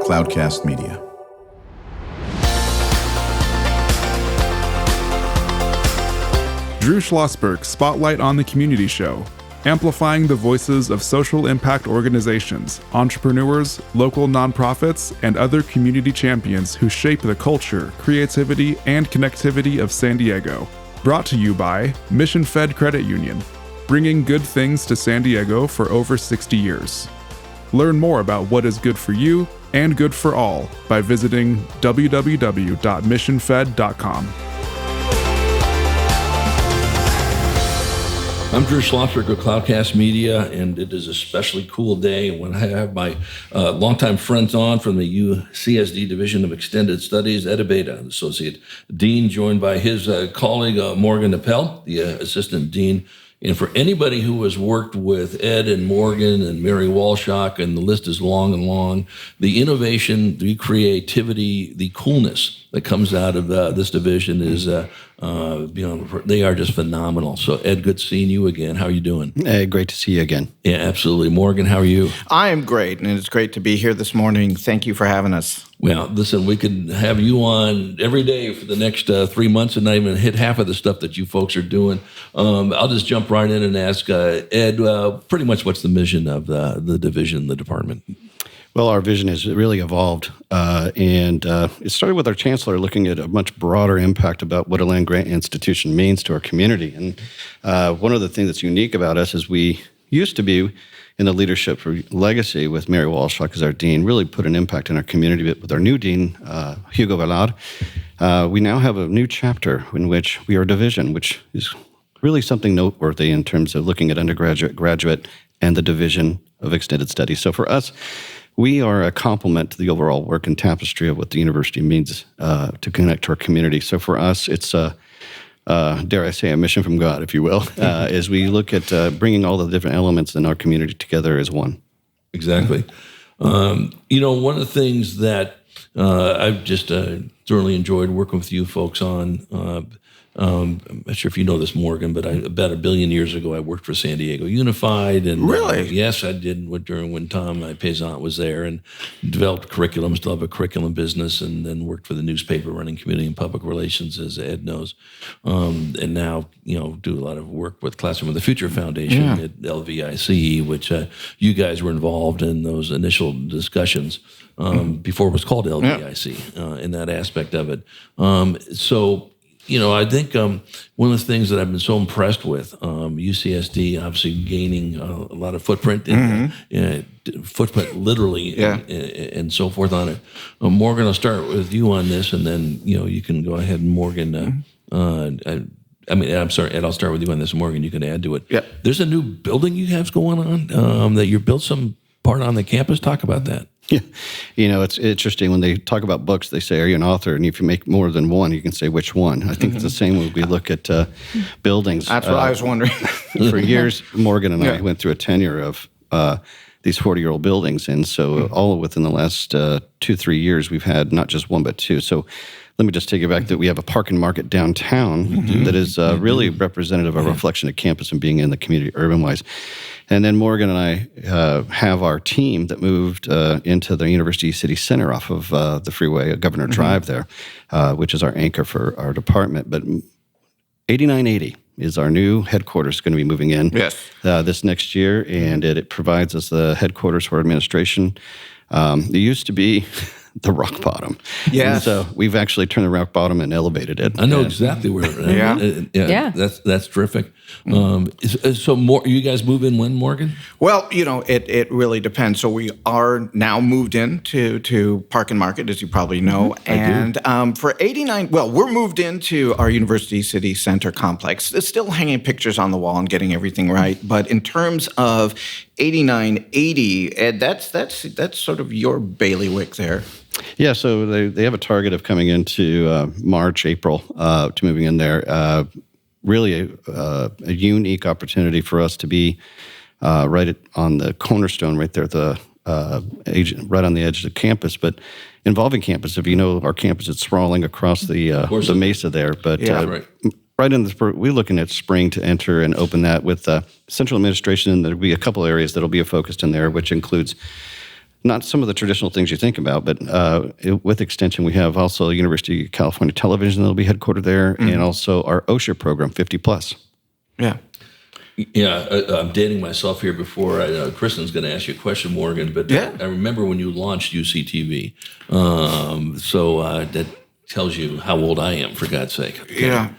Cloudcast Media. Drew Schlosberg Spotlight on the Community Show, amplifying the voices of social impact organizations, entrepreneurs, local nonprofits, and other community champions who shape the culture, creativity, and connectivity of San Diego. Brought to you by Mission Fed Credit Union, bringing good things to San Diego for over 60 years. Learn more about what is good for you and good for all by visiting www.missionfed.com. I'm Drew Schlosberg with Cloudcast Media, and it is a especially cool day when I have my longtime friends on from the UCSD Division of Extended Studies, Abeyta, Associate Dean, joined by his colleague, Morgan Appel, the Assistant Dean. And for anybody who has worked with Ed and Morgan and Mary Walshock, and the list is long and long, the innovation, the creativity, the coolness that comes out of this division is they are just phenomenal. So Ed, good seeing you again. How are you doing? Hey, great to see you again. Yeah, absolutely. Morgan, how are you? I am great, and it's great to be here this morning. Thank you for having us. Well, listen, we could have you on every day for the next 3 months and not even hit half of the stuff that you folks are doing. I'll just jump right in and ask Ed, pretty much what's the mission of the division, the department? Well, our vision has really evolved, and it started with our chancellor looking at a much broader impact about what a land-grant institution means to our community. And one of the things that's unique about us is we used to be in the leadership for legacy with Mary Walshock as our dean, really put an impact in our community. But with our new dean, Hugo Vallard, we now have a new chapter in which we are a division, which is really something noteworthy in terms of looking at undergraduate, graduate, and the division of extended studies. So for us, we are a complement to the overall work and tapestry of what the university means to connect to our community. So for us, it's dare I say, a mission from God, if you will, as we look at bringing all the different elements in our community together as one. Exactly. One of the things that I've just thoroughly enjoyed working with you folks on, I'm not sure if you know this, Morgan, but about 1 billion years ago, I worked for San Diego Unified. And really? Yes, I did during when Tom, my Paysan, was there, and developed curriculum, still have a curriculum business, and then worked for the newspaper running community and public relations, as Ed knows. And now, do a lot of work with Classroom of the Future Foundation at LVIC, which you guys were involved in those initial discussions before it was called LVIC in that aspect of it. I think one of the things that I've been so impressed with, UCSD obviously gaining a lot of footprint, footprint literally, and so forth on it. Morgan, I'll start with you on this, and then you can go ahead, Morgan. I'm sorry, Ed, I'll start with you on this. Morgan, you can add to it. Yeah. There's a new building you have going on that you built some part on the campus. Talk about that. Yeah. It's interesting when they talk about books, they say, are you an author? And if you make more than one, you can say which one. I think it's the same when we look at buildings. That's what I was wondering. For years, Morgan and I went through a tenure of these 40-year-old buildings. And so all within the last 2-3 years, we've had not just one, but two. So let me just take you back that we have a park and market downtown that is really representative of a reflection of campus and being in the community urban-wise. And then Morgan and I have our team that moved into the University City Center off of the freeway, Governor Drive there, which is our anchor for our department. But 8980 is our new headquarters going to be moving in this next year, and it provides us the headquarters for administration. It used to be the rock bottom. Yes. So we've actually turned the rock bottom and elevated it. I know exactly where. That's terrific. So more, you guys move in when, Morgan? Well, it really depends. So we are now moved into Park and Market, as you probably know. And for 89, we're moved into our University City Center complex. It's still hanging pictures on the wall and getting everything right. But in terms of 8980, Ed, that's sort of your bailiwick there. Yeah, so they have a target of coming into March, April to moving in there. Really a unique opportunity for us to be right on the cornerstone, right there at the right on the edge of the campus, but involving campus. If you know our campus, it's sprawling across the mesa there. But right in the we're looking at spring to enter and open that with central administration, and there'll be a couple areas that'll be focused in there, which includes not some of the traditional things you think about, but with Extension, we have also University of California Television that will be headquartered there, and also our OSHA program, 50+. Yeah. Yeah, I'm dating myself here before Kristen's going to ask you a question, Morgan, but I remember when you launched UCTV. So that tells you how old I am, for God's sake. Okay? Yeah.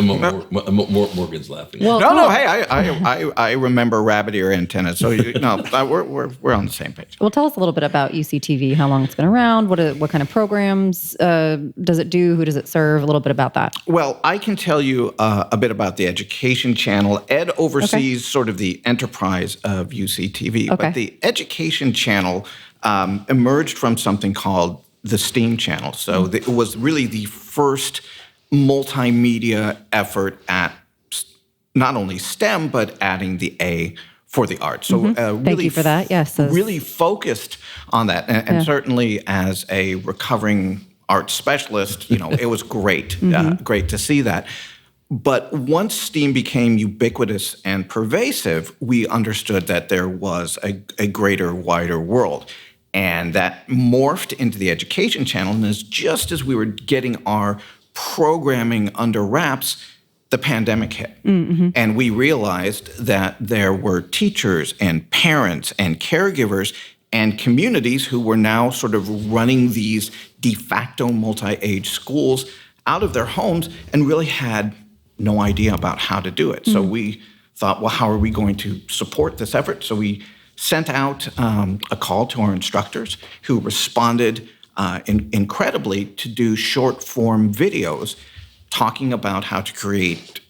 Morgan's laughing. Well, no. Hey, I remember rabbit ear antennas. So we're on the same page. Well, tell us a little bit about UCTV. How long it's been around? What kind of programs does it do? Who does it serve? A little bit about that. Well, I can tell you a bit about the education channel. Ed oversees sort of the enterprise of UCTV, but the education channel emerged from something called the STEAM channel. So it was really the first multimedia effort at not only STEM, but adding the A for the arts. So really, thank you for that. Yes, really focused on that. And certainly as a recovering arts specialist, it was great, great to see that. But once STEAM became ubiquitous and pervasive, we understood that there was a greater, wider world. And that morphed into the education channel. And just as we were getting our programming under wraps, the pandemic hit. And we realized that there were teachers and parents and caregivers and communities who were now sort of running these de facto multi-age schools out of their homes and really had no idea about how to do it. So we thought, well, how are we going to support this effort? So we sent out a call to our instructors who responded incredibly to do short-form videos talking about how to create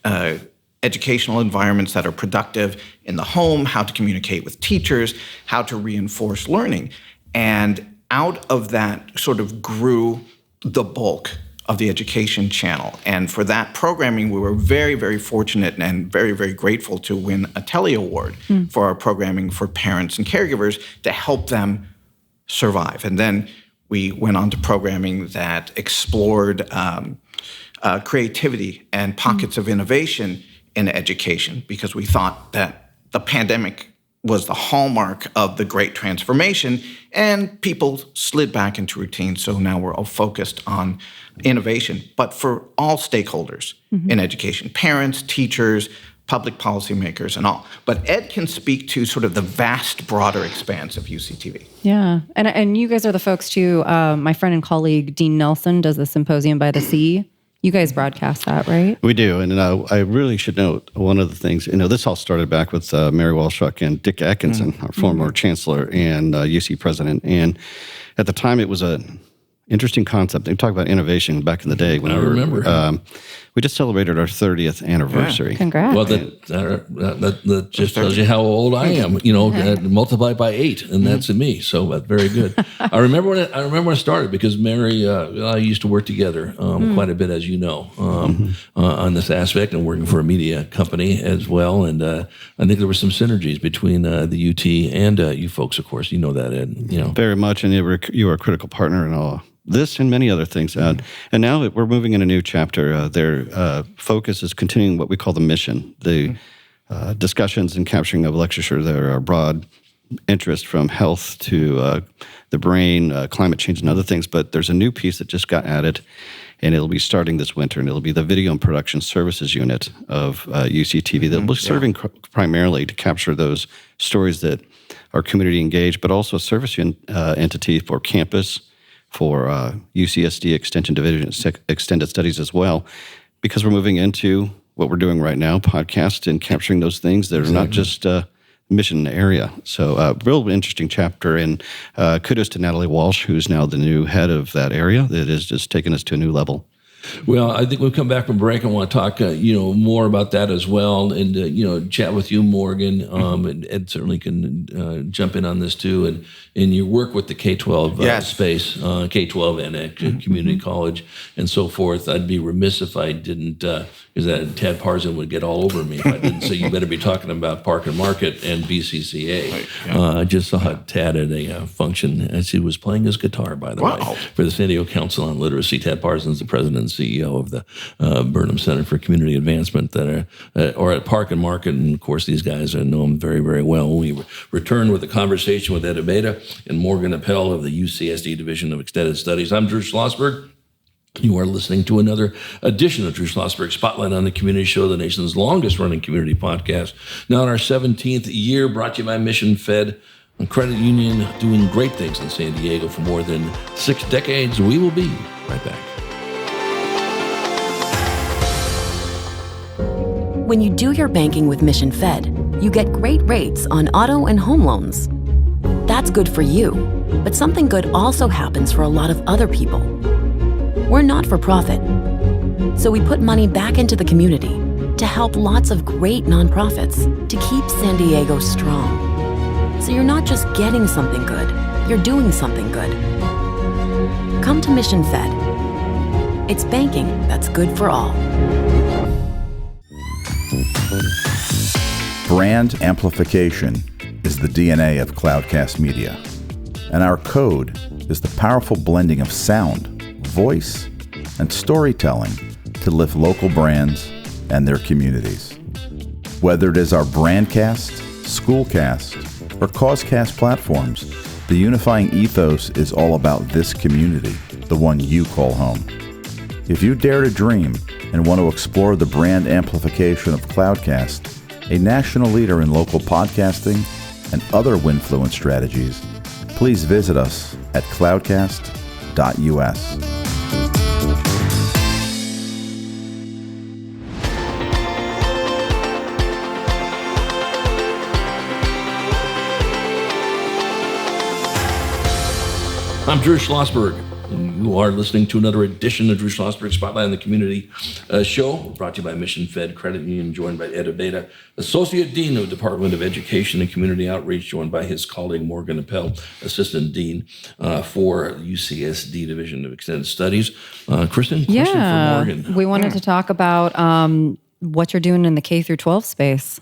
educational environments that are productive in the home, how to communicate with teachers, how to reinforce learning. And out of that sort of grew the bulk of the education channel. And for that programming, we were very, very fortunate and very, very grateful to win a Telly Award for our programming for parents and caregivers to help them survive. And then we went on to programming that explored creativity and pockets of innovation in education, because we thought that the pandemic was the hallmark of the Great Transformation, and people slid back into routine. So now we're all focused on innovation, but for all stakeholders in education, parents, teachers, public policymakers, and all. But Ed can speak to sort of the vast, broader expanse of UCTV. Yeah, and you guys are the folks too. My friend and colleague, Dean Nelson, does the Symposium by the Sea. You guys broadcast that, right? We do, and I really should note one of the things. This all started back with Mary Walshuk and Dick Atkinson, our former chancellor and UC president. And at the time, it was an interesting concept. They talk about innovation back in the day. When I remember. We just celebrated our 30th anniversary. Yeah. Congrats. Well, that just tells you how old I am. Multiply by 8, and that's me. So very good. I remember when I started, because Mary, I used to work together quite a bit, as you know, on this aspect, and working for a media company as well. And I think there were some synergies between the UT and you folks, of course. You know that, Ed. Very much, and you were a critical partner in all this and many other things. And now we're moving in a new chapter. Their focus is continuing what we call the mission, the discussions and capturing of literature that are broad interest, from health to the brain, climate change, and other things. But there's a new piece that just got added, and it'll be starting this winter, and it'll be the Video and Production Services Unit of UCTV that will be serving primarily to capture those stories that are community engaged, but also a service entity for campus, for UCSD Extension Division, Extended Studies as well, because we're moving into what we're doing right now, podcast and capturing those things that are not just mission area. So real interesting chapter, and kudos to Natalie Walsh, who's now the new head of that area that has just taken us to a new level. Well, I think we'll come back from break and want to talk, more about that as well, and chat with you, Morgan, and Ed certainly can jump in on this too, and your work with the K-12 space, K-12 and community college and so forth. I'd be remiss if I didn't, because Tad Parson would get all over me if I didn't say you better be talking about Park and Market and BCCA. Right, yeah. I just saw Tad at a function as he was playing his guitar, by the way, for the San Diego Council on Literacy. Tad Parson's the president and CEO of the Burnham Center for Community Advancement that are at Park and Market. And of course, these guys I know them very, very well. We return with a conversation with Abeyta and Morgan Appel of the UCSD Division of Extended Studies. I'm Drew Schlosberg. You are listening to another edition of Drew Schlosberg Spotlight on the Community Show, the nation's longest-running community podcast. Now in our 17th year, brought to you by Mission Fed, a credit union doing great things in San Diego for more than 6 decades. We will be right back. When you do your banking with Mission Fed, you get great rates on auto and home loans. That's good for you, but something good also happens for a lot of other people. We're not for profit, so we put money back into the community to help lots of great nonprofits to keep San Diego strong. So you're not just getting something good, you're doing something good. Come to Mission Fed. It's banking that's good for all. Brand amplification is the DNA of Cloudcast Media, and our code is the powerful blending of sound, voice, and storytelling to lift local brands and their communities. Whether it is our Brandcast, Schoolcast, or Causecast platforms, the unifying ethos is all about this community, the one you call home. If you dare to dream and want to explore the brand amplification of Cloudcast, a national leader in local podcasting and other Winfluence strategies, please visit us at cloudcast.us. I'm Drew Schlosberg. You are listening to another edition of Drew Schlosberg Spotlight on the Community Show, brought to you by Mission Fed Credit Union, joined by Abeyta, Associate Dean of the Department of Education and Community Outreach, joined by his colleague Morgan Appel, Assistant Dean for UCSD Division of Extended Studies. Kristen, question for Morgan. We wanted to talk about what you're doing in the K through 12 space.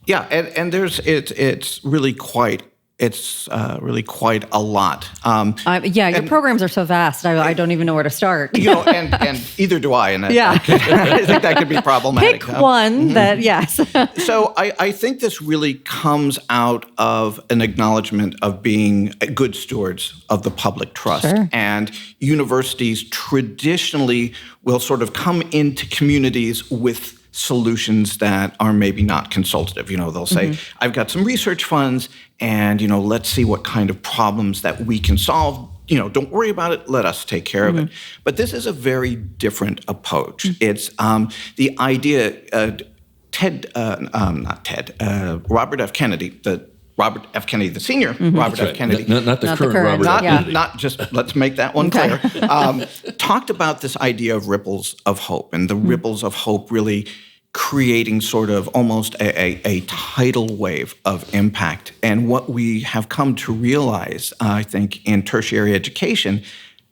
Yeah, and it's really quite a lot. Your programs are so vast. I don't even know where to start. And either do I. And Yeah. I think that could be problematic. Pick one that, yes. So I think this really comes out of an acknowledgement of being good stewards of the public trust. Sure. And universities traditionally will sort of come into communities with solutions that are maybe not consultative. They'll say, I've got some research funds and, let's see what kind of problems that we can solve. Don't worry about it. Let us take care of it. But this is a very different approach. It's the idea, Robert F. Kennedy, the senior Robert F. Kennedy. Not the current Robert F. Kennedy. Not just, let's make that one clear. Talked about this idea of ripples of hope, and the ripples of hope really creating sort of almost a tidal wave of impact. And what we have come to realize, I think, in tertiary education,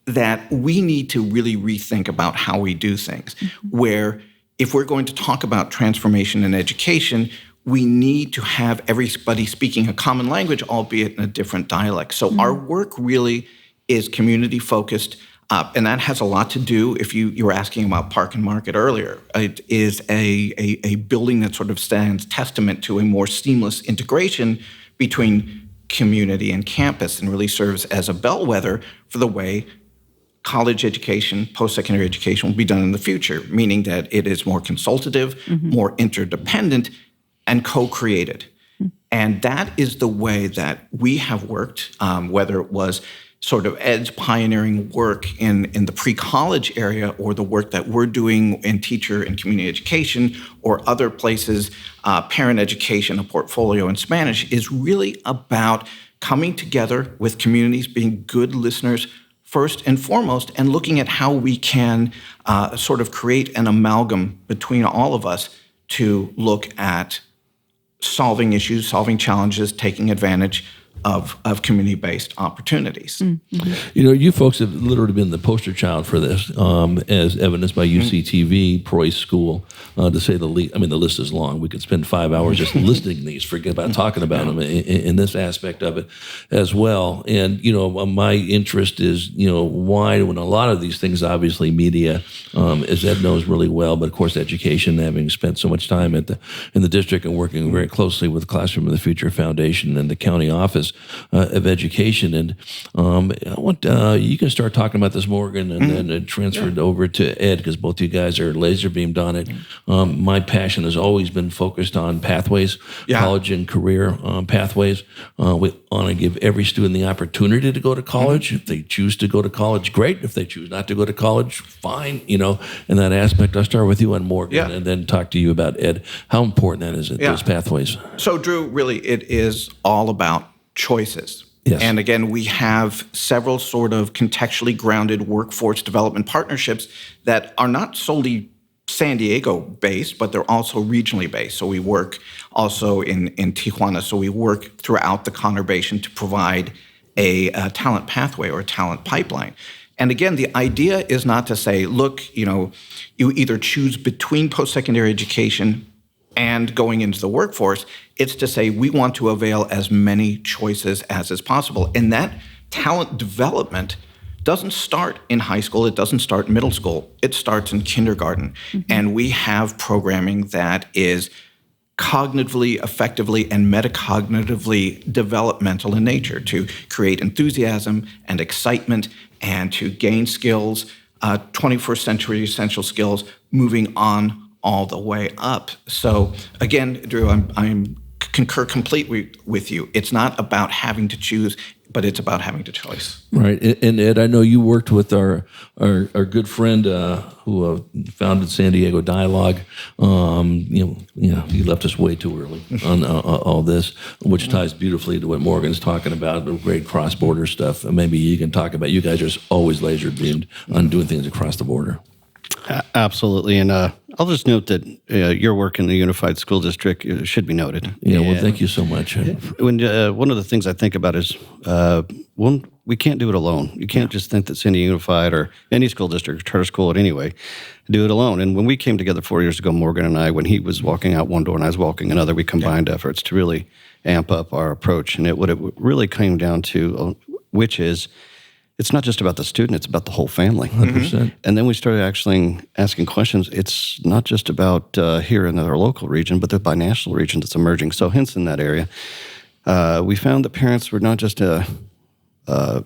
that we need to really rethink about how we do things, where if we're going to talk about transformation in education, we need to have everybody speaking a common language, albeit in a different dialect. So our work really is community-focused, and that has a lot to do, if you were asking about Park and Market earlier, it is a building that sort of stands testament to a more seamless integration between community and campus and really serves as a bellwether for the way college education, post-secondary education will be done in the future, meaning that it is more consultative, more interdependent, and co-created. And that is the way that we have worked, whether it was sort of Ed's pioneering work in the pre-college area or the work that we're doing in teacher and community education or other places, parent education, a portfolio in Spanish, is really about coming together with communities, being good listeners first and foremost, and looking at how we can sort of create an amalgam between all of us to look at solving issues, solving challenges, taking advantage of community-based opportunities. You folks have literally been the poster child for this, as evidenced by UCTV, Preuss School, to say the least. I mean, the list is long. We could spend 5 hours just listing these, forget about talking about them in this aspect of it as well. And, my interest is, why, when a lot of these things, obviously media, as Ed knows really well, but of course education, having spent so much time in the district and working very closely with the Classroom of the Future Foundation and the county office of education. And I want you can start talking about this, Morgan, and then transfer it over to Ed, because both you guys are laser beamed on it. My passion has always been focused on pathways, college and career pathways. We want to give every student the opportunity to go to college. If they choose to go to college, great. If they choose not to go to college, fine. In that aspect, I'll start with you on Morgan and then talk to you about Ed. How important that is, those pathways? So, Drew, really, it is all about choices. Yes. And again, we have several sort of contextually grounded workforce development partnerships that are not solely San Diego based, but they're also regionally based. So we work also in Tijuana. So we work throughout the conurbation to provide a talent pathway or a talent pipeline. And again, the idea is not to say, look, you either choose between post-secondary education and going into the workforce. It's to say we want to avail as many choices as is possible. And that talent development doesn't start in high school. It doesn't start in middle school. It starts in kindergarten. And we have programming that is cognitively, effectively, and metacognitively developmental in nature to create enthusiasm and excitement and to gain skills, 21st century essential skills, moving on all the way up. So again, Drew, I'm concur completely with you. It's not about having to choose, but it's about having to choice. Right. And Ed, I know you worked with our good friend who founded San Diego Dialogue. He left us way too early on all this, which ties beautifully to what Morgan's talking about, the great cross-border stuff. And maybe you can talk about, you guys are always laser-beamed on doing things across the border. Absolutely. And I'll just note that your work in the Unified School District should be noted. Well, thank you so much. One of the things I think about is, we can't do it alone. You can't just think that San Diego Unified or any school district, charter school at any way, do it alone. And when we came together 4 years ago, Morgan and I, when he was walking out one door and I was walking another, we combined efforts to really amp up our approach. And what it really came down to, which is, it's not just about the student, it's about the whole family. 100%. And then we started actually asking questions. It's not just about here in our local region, but the binational region that's emerging. So hence in that area, we found that parents were not just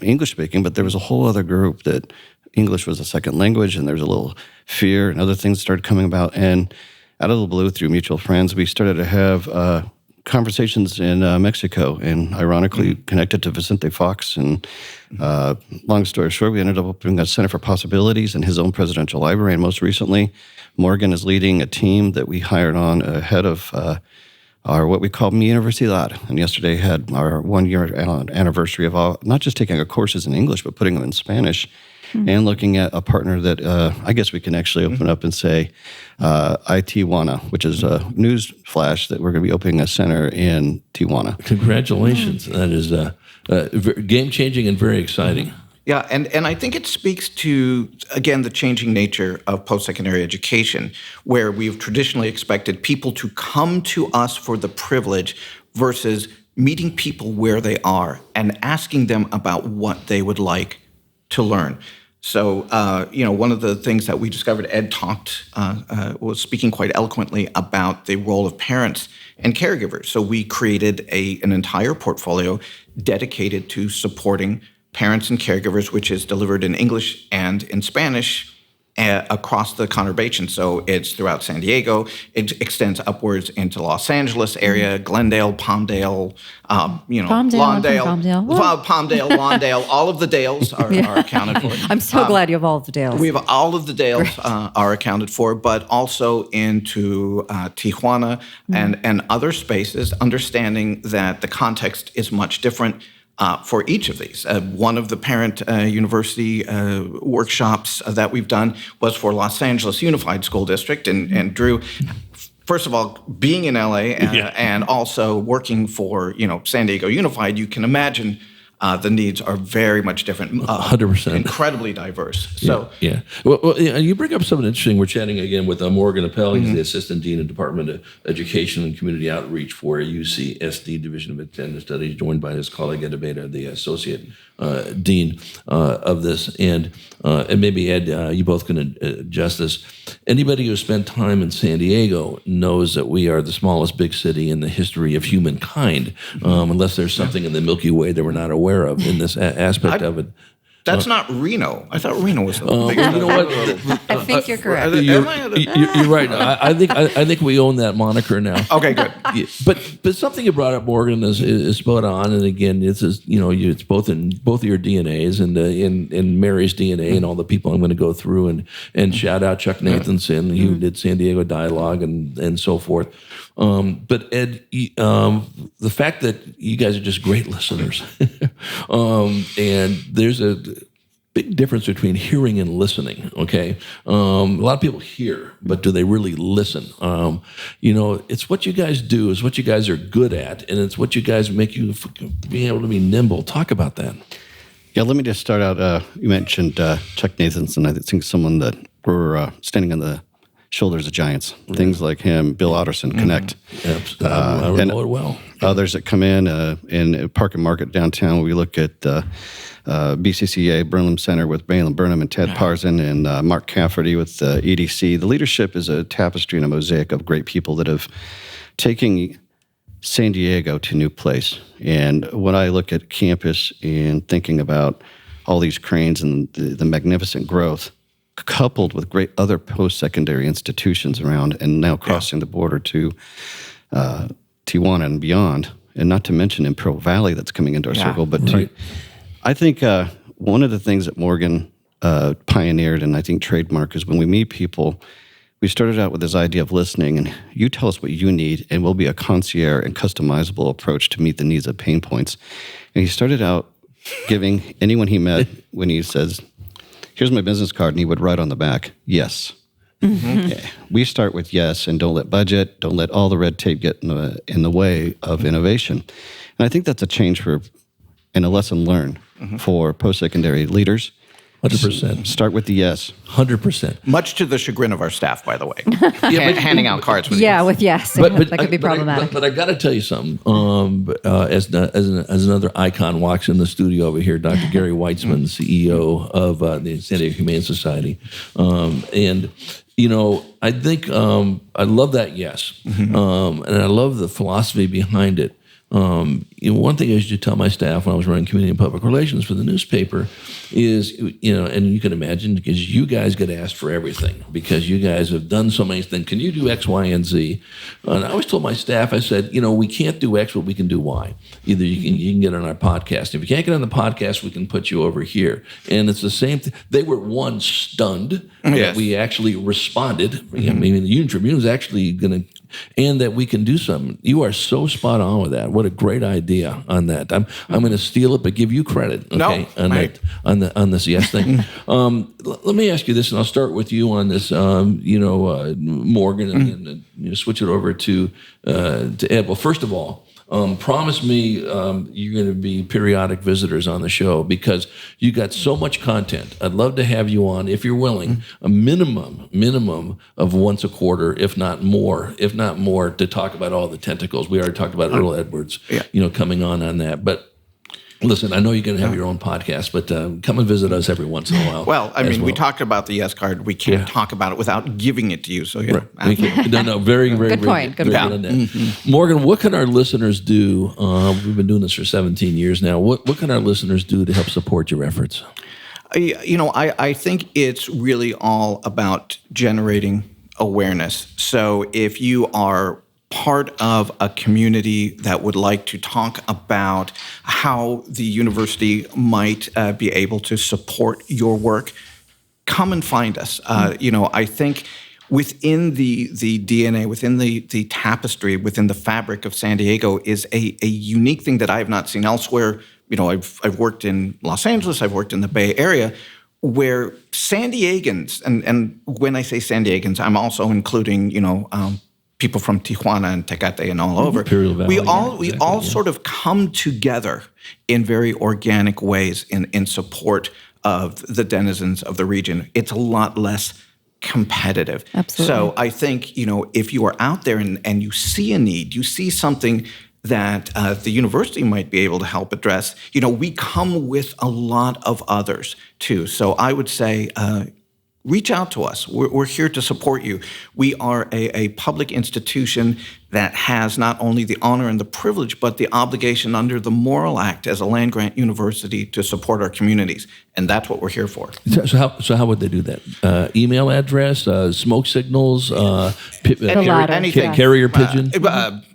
English speaking, but there was a whole other group that English was a second language, and there was a little fear and other things started coming about. And out of the blue, through mutual friends, we started to have conversations in Mexico, and ironically connected to Vicente Fox. And long story short, we ended up opening a Center for Possibilities in his own presidential library. And most recently, Morgan is leading a team that we hired on ahead of our what we call Mi Universidad. And yesterday had our 1 year anniversary of not just taking our courses in English, but putting them in Spanish. And looking at a partner that I guess we can actually open up and say Tijuana, which is a news flash that we're going to be opening a center in Tijuana. Congratulations. That is game-changing and very exciting. Yeah, and I think it speaks to, again, the changing nature of post-secondary education, where we've traditionally expected people to come to us for the privilege versus meeting people where they are and asking them about what they would like to learn. So, one of the things that we discovered, Ed was speaking quite eloquently about the role of parents and caregivers. So we created an entire portfolio dedicated to supporting parents and caregivers, which is delivered in English and in Spanish across the conurbation. So it's throughout San Diego. It extends upwards into Los Angeles area, Glendale, Palmdale, Lawndale, Palmdale, Lawndale. All of the Dales are accounted for. I'm so glad you have all of the Dales. We have all of the Dales are accounted for, but also into Tijuana and other spaces, understanding that the context is much different for each of these. One of the parent university workshops that we've done was for Los Angeles Unified School District, and Drew, first of all, being in LA and also working for, San Diego Unified, you can imagine the needs are very much different. 100%. Incredibly diverse. So, yeah. Well, you bring up something interesting. We're chatting again with Morgan Appel. He's the Assistant Dean of Department of Education and Community Outreach for UCSD Division of Extended Studies, joined by his colleague Ed Abeyta, the Associate Dean of this. And maybe, Ed, you both can adjust this. Anybody who spent time in San Diego knows that we are the smallest big city in the history of humankind, unless there's something in the Milky Way that we're not aware of in this aspect of it. That's not Reno. I thought Reno was the big. You know what? I think you're correct. You're right. I think we own that moniker now. Okay, good. Yeah, but something you brought up, Morgan, is spot on. And again, it's both in both of your DNAs and in Mary's DNA and all the people I'm going to go through and shout out Chuck Nathanson, who did San Diego Dialogue and so forth. But Ed, the fact that you guys are just great listeners, and there's a big difference between hearing and listening. Okay, a lot of people hear, but do they really listen? It's what you guys do, is what you guys are good at, and it's what you guys make you be able to be nimble. Talk about that. Yeah, let me just start out. You mentioned Chuck Nathanson. I think someone that we're standing on the shoulders of giants. Things like him, Bill Otterson, connect. I know it well. Others that come in Park and Market downtown. We look at BCCA, Burnham Center with Balin Burnham and Ted Parson, and Mark Cafferty with EDC. The leadership is a tapestry and a mosaic of great people that have taken San Diego to a new place. And when I look at campus and thinking about all these cranes and the magnificent growth, coupled with great other post-secondary institutions around, and now crossing the border to Tijuana and beyond, and not to mention Imperial Valley that's coming into our circle. But I think one of the things that Morgan pioneered and I think trademark is when we meet people, we started out with this idea of listening, and you tell us what you need, and we'll be a concierge and customizable approach to meet the needs of pain points. And he started out giving anyone he met, when he says, "Here's my business card," and he would write on the back, "Yes." Yeah. We start with yes, and don't let budget, don't let all the red tape get in the way of innovation. And I think that's a change and a lesson learned for post-secondary leaders. 100%. Start with the yes. 100%. Much to the chagrin of our staff, by the way. Handing out cards with with yes. That could be problematic. But I got to tell you something. As another icon walks in the studio over here, Dr. Gary Weitzman, CEO of the San Diego Humane Society. I think I love that yes. And I love the philosophy behind it. One thing I used to tell my staff when I was running community and public relations for the newspaper is, and you can imagine, because you guys get asked for everything, because you guys have done so many things. Can you do X, Y, and Z? And I always told my staff, I said, we can't do X, but we can do Y. Either you can get on our podcast. If you can't get on the podcast, we can put you over here. And it's the same thing. They were stunned that we actually responded. I mean, the Union Tribune is actually going to, and that we can do something. You are so spot on with that. What a great idea on that. I'm going to steal it, but give you credit. Okay, on this yes thing. Let me ask you this, and I'll start with you on this. Morgan, and switch it over to Ed. Well, first of all, promise me you're going to be periodic visitors on the show, because you got so much content. I'd love to have you on, if you're willing, a minimum of once a quarter, if not more, to talk about all the tentacles. We already talked about Earl Edwards, coming on that. But listen, I know you're going to have your own podcast, but come and visit us every once in a while. Well, I mean, we talked about the yes card. We can't talk about it without giving it to you. So, No, very, very good point. Good point. Morgan, what can our listeners do? We've been doing this for 17 years now. What can our listeners do to help support your efforts? I think it's really all about generating awareness. So if you are part of a community that would like to talk about how the university might be able to support your work, come and find us. I think within the DNA, within the tapestry, within the fabric of San Diego is a unique thing that I have not seen elsewhere. I've worked in Los Angeles, I've worked in the Bay Area, where San Diegans, and when I say San Diegans, I'm also including, people from Tijuana and Tecate and all over. Imperial Valley. We all sort of come together in very organic ways in support of the denizens of the region. It's a lot less competitive. Absolutely. So I think, if you are out there and you see a need, you see something that the university might be able to help address, we come with a lot of others too. So I would say, reach out to us. We're here to support you. We are a public institution that has not only the honor and the privilege, but the obligation under the Moral Act as a land-grant university to support our communities. And that's what we're here for. So how would they do that? Email address, smoke signals, anything. Carrier pigeon?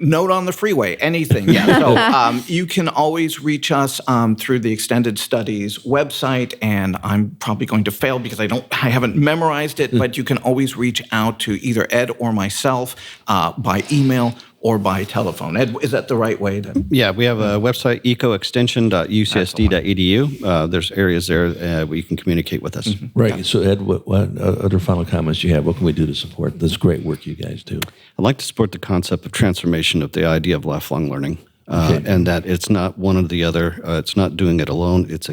Note on the freeway, anything. Yeah. So you can always reach us through the Extended Studies website, and I'm probably going to fail because I haven't memorized it, but you can always reach out to either Ed or myself by email or by telephone. Ed, is that the right way to? Yeah, we have a website, ecoextension.ucsd.edu. There's areas there where you can communicate with us. Mm-hmm. Right. Yeah. So, Ed, what other final comments you have? What can we do to support this great work you guys do? I'd like to support the concept of transformation of the idea of lifelong learning, and that it's not one or the other. It's not doing it alone. It's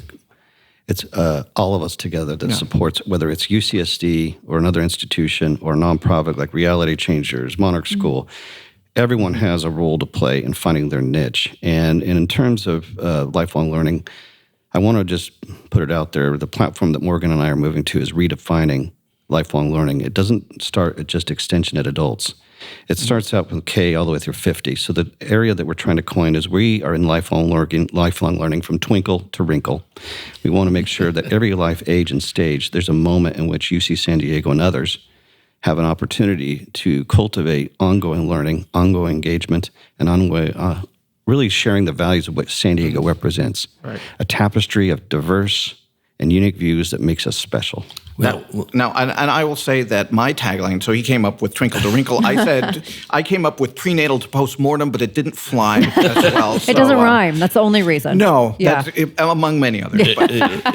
all of us together that supports, whether it's UCSD or another institution or a nonprofit like Reality Changers, Monarch School. Everyone has a role to play in finding their niche. And in terms of lifelong learning, I want to just put it out there. The platform that Morgan and I are moving to is redefining lifelong learning. It doesn't start at just extension at adults. It starts out with K all the way through 50. So the area that we're trying to coin is we are in lifelong learning from twinkle to wrinkle. We want to make sure that every life age and stage, there's a moment in which UC San Diego and others have an opportunity to cultivate ongoing learning, ongoing engagement, and really sharing the values of what San Diego represents. Right. A tapestry of diverse and unique views that makes us special. Now, I will say that my tagline, so he came up with Twinkle to Wrinkle. I said, I came up with prenatal to postmortem, but it didn't fly as well. It doesn't rhyme. That's the only reason. No, that's among many others.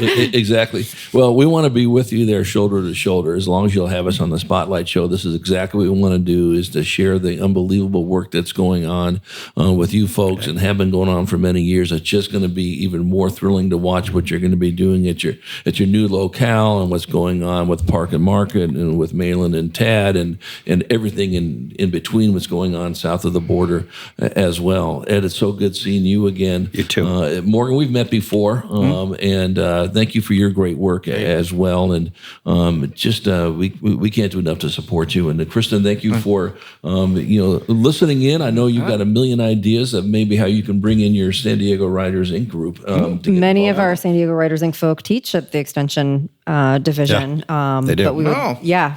Exactly. Well, we want to be with you there shoulder to shoulder. As long as you'll have us on the Spotlight Show, this is exactly what we want to do, is to share the unbelievable work that's going on with you folks and have been going on for many years. It's just going to be even more thrilling to watch what you're going to be doing at your new locale and what's going on with Park and Market and with Malin and Tad and everything in between what's going on south of the border as well. Ed, it's so good seeing you again. You too. Morgan, we've met before, and thank you for your great work as well. And we can't do enough to support you. And Kristen, thank you for listening in. I know you've got a million ideas of maybe how you can bring in your San Diego Writers Inc. group. Many of our San Diego Writers Inc. folk teach at the Extension division. They do. But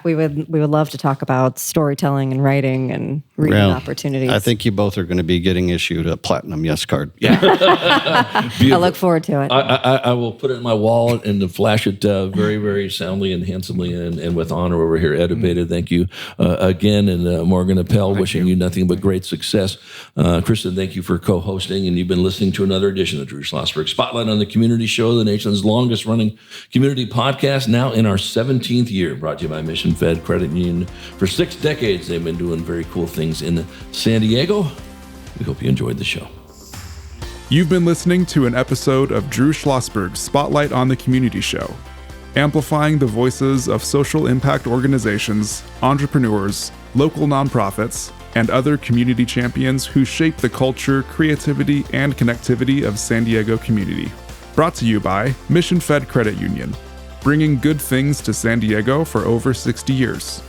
we would love to talk about storytelling and writing and reading opportunities. I think you both are going to be getting issued a platinum yes card. Yeah. I look forward to it. I will put it in my wallet and flash it very, very soundly and handsomely and with honor over here. Ed Abeyta, thank you again. And Morgan Appel, wishing you nothing but great success. Kristen, thank you for co-hosting. And you've been listening to another edition of Drew Schlosberg Spotlight on the Community Show, the nation's longest running community podcast, now in our 17th year, brought to you by Mission Fed Credit Union. For 6 decades, they've been doing very cool things in San Diego. We hope you enjoyed the show. You've been listening to an episode of Drew Schlosberg's Spotlight on the Community Show, amplifying the voices of social impact organizations, entrepreneurs, local nonprofits, and other community champions who shape the culture, creativity, and connectivity of San Diego community. Brought to you by Mission Fed Credit Union, bringing good things to San Diego for over 60 years.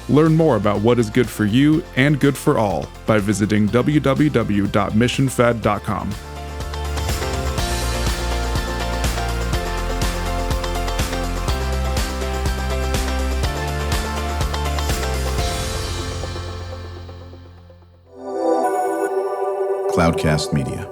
Learn more about what is good for you and good for all by visiting www.missionfed.com. Cloudcast Media.